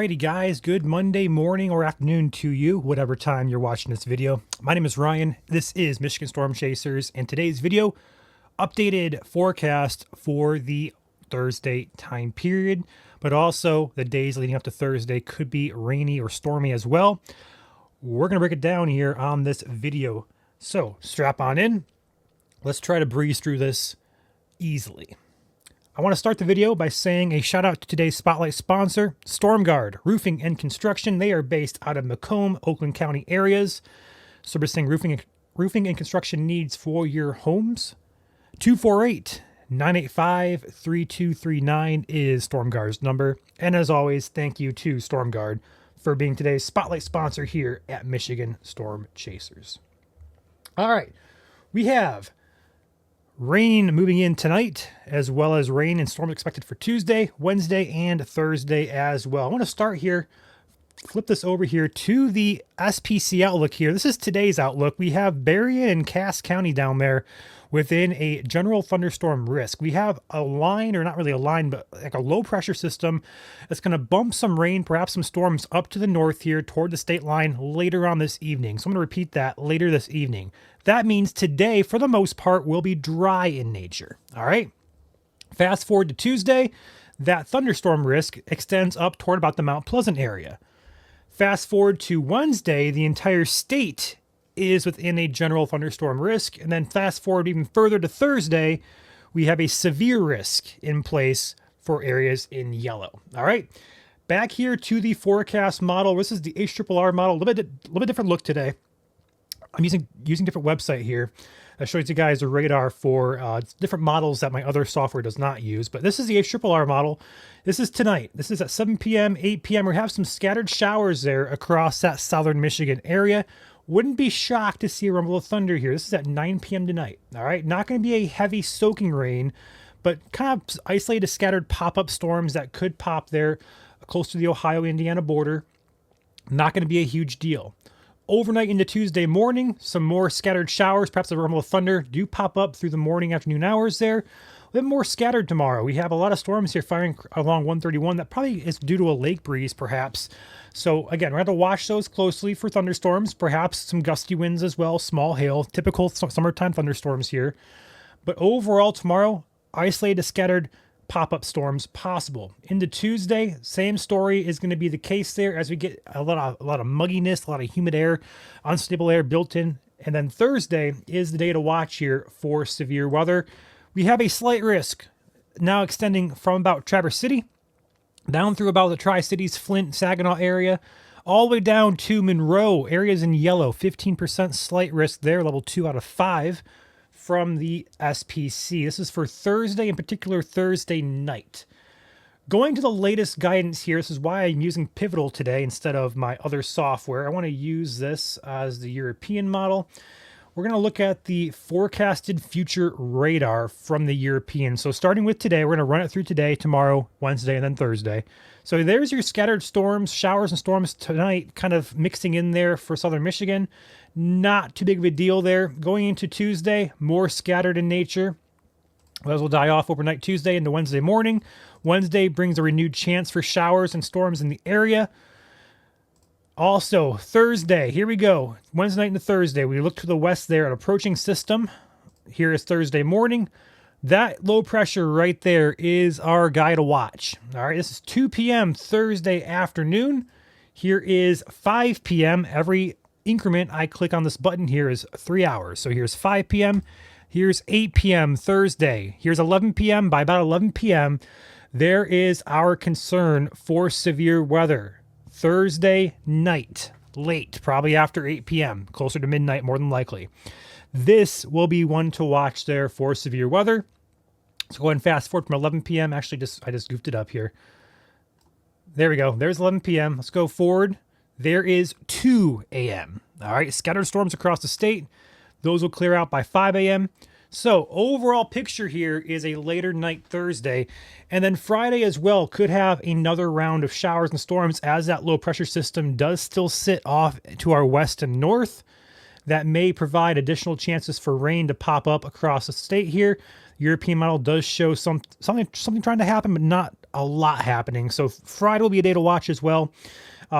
Alrighty guys, good Monday morning or afternoon to you, whatever time you're watching this video. My name is Ryan, this is Michigan Storm Chasers, and today's video, updated forecast for the Thursday time period, but also the days leading up to Thursday could be rainy or stormy as well. We're going to break it down here on this video. So strap on in, let's try to breeze through this easily. I want to start the video by saying a shout out to today's spotlight sponsor, StormGuard Roofing and Construction. They are based out of Macomb, Oakland County areas, servicing roofing and construction needs for your homes. 248-985-3239 is StormGuard's number. And as always, thank you to StormGuard for being today's spotlight sponsor here at Michigan Storm Chasers. All right, we have rain moving in tonight, as well as rain and storms expected for Tuesday, Wednesday, and Thursday as well. I want to start here, flip this over here to the SPC outlook here. This is today's outlook. We have Berrien and Cass County down there within a general thunderstorm risk. We have a line, or not really a line, but like a low pressure system that's going to bump some rain, perhaps some storms up to the north here toward the state line later on this evening. So I'm going to repeat that later this evening. That means today, for the most part, will be dry in nature. All right. Fast forward to Tuesday, that thunderstorm risk extends up toward about the Mount Pleasant area. Fast forward to Wednesday, the entire state is within a general thunderstorm risk. And then fast forward even further to Thursday, we have a severe risk in place for areas in yellow. All right. Back here to the forecast model. This is the HRRR model, a little bit different look today. I'm using different website here that shows you guys the radar for different models that my other software does not use. But this is the HRRR model. This is tonight. This is at 7 p.m., 8 p.m. We have some scattered showers there across that southern Michigan area. Wouldn't be shocked to see a rumble of thunder here. This is at 9 p.m. tonight. All right, not going to be a heavy soaking rain, but kind of isolated scattered pop-up storms that could pop there close to the Ohio-Indiana border. Not going to be a huge deal. Overnight into Tuesday morning, some more scattered showers, perhaps a rumble of thunder do pop up through the morning, afternoon hours there. A bit more scattered tomorrow. We have a lot of storms here firing along 131. That probably is due to a lake breeze, perhaps. So again, we're going to watch those closely for thunderstorms, perhaps some gusty winds as well, small hail, typical summertime thunderstorms here. But overall tomorrow, isolated scattered pop-up storms possible. Into Tuesday, same story is going to be the case there as we get a lot of mugginess, a lot of humid air, unstable air built in. And then Thursday is the day to watch here for severe weather. We have a slight risk now extending from about Traverse City down through about the Tri-Cities, Flint, Saginaw area, all the way down to Monroe. Areas in yellow, 15% slight risk there, level 2 out of 5. From the SPC. This is for Thursday, in particular Thursday night. Going to the latest guidance here, this is why I'm using Pivotal today instead of my other software. I want to use this as the European model. We're going to look at the forecasted future radar from the European. So starting with today, we're going to run it through today, tomorrow, Wednesday, and then Thursday. So there's your scattered storms, showers and storms tonight, kind of mixing in there for southern Michigan. Not too big of a deal there. Going into Tuesday, more scattered in nature. Those will die off overnight Tuesday into Wednesday morning. Wednesday brings a renewed chance for showers and storms in the area. Also, Thursday, here we go. Wednesday night into Thursday, we look to the west there, an approaching system. Here is Thursday morning. That low pressure right there is our guy to watch. All right, this is 2 p.m. Thursday afternoon. Here is 5 p.m. Every increment I click on this button here is 3 hours. So here's 5 p.m. Here's 8 p.m. Thursday. Here's 11 p.m. By about 11 p.m., there is our concern for severe weather. Thursday night, late, probably after 8 p.m., closer to midnight more than likely. This will be one to watch there for severe weather. So go ahead and fast forward from 11 p.m. Actually, I just goofed it up here. There we go. There's 11 p.m. Let's go forward. There is 2 a.m. All right, scattered storms across the state. Those will clear out by 5 a.m. So overall picture here is a later night Thursday. And then Friday as well could have another round of showers and storms as that low pressure system does still sit off to our west and north. That may provide additional chances for rain to pop up across the state here. European model does show something trying to happen, but not a lot happening. So Friday will be a day to watch as well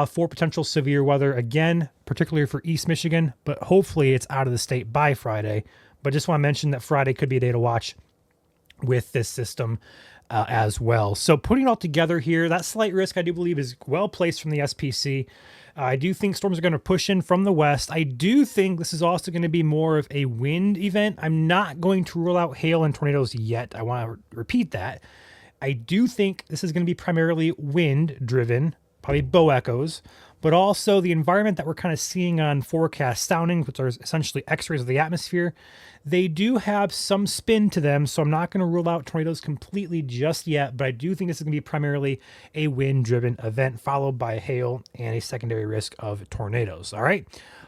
for potential severe weather, again, particularly for East Michigan, but hopefully it's out of the state by Friday. But just want to mention that Friday could be a day to watch with this system as well. So putting it all together here, that slight risk I do believe is well placed from the SPC. I do think storms are going to push in from the west. I do think this is also going to be more of a wind event. I'm not going to rule out hail and tornadoes yet. I want to repeat that. I do think this is going to be primarily wind driven, probably bow echoes, but also the environment that we're kind of seeing on forecast soundings, which are essentially x-rays of the atmosphere. They do have some spin to them, so I'm not going to rule out tornadoes completely just yet, but I do think this is going to be primarily a wind-driven event, followed by hail and a secondary risk of tornadoes. All right?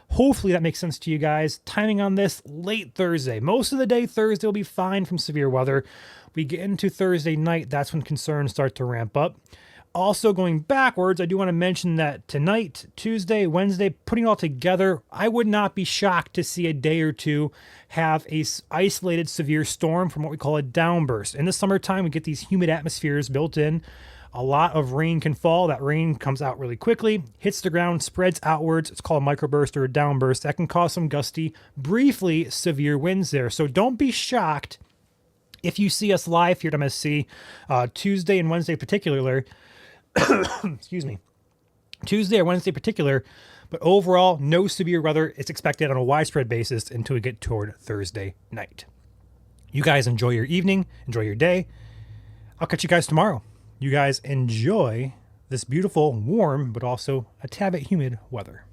Hopefully that makes sense to you guys. Timing on this, late Thursday. Most of the day Thursday will be fine from severe weather. We get into Thursday night, that's when concerns start to ramp up. Also, going backwards, I do want to mention that tonight, Tuesday, Wednesday, putting it all together, I would not be shocked to see a day or two have a isolated severe storm from what we call a downburst. In the summertime, we get these humid atmospheres built in. A lot of rain can fall. That rain comes out really quickly, hits the ground, spreads outwards. It's called a microburst or a downburst. That can cause some gusty, briefly severe winds there. So don't be shocked if you see us live here at MSC Tuesday and Wednesday particularly. Excuse me, Tuesday or Wednesday in particular, but overall, no severe weather is expected on a widespread basis until we get toward Thursday night. You guys enjoy your evening, enjoy your day. I'll catch you guys tomorrow. You guys enjoy this beautiful, warm, but also a tad bit humid weather.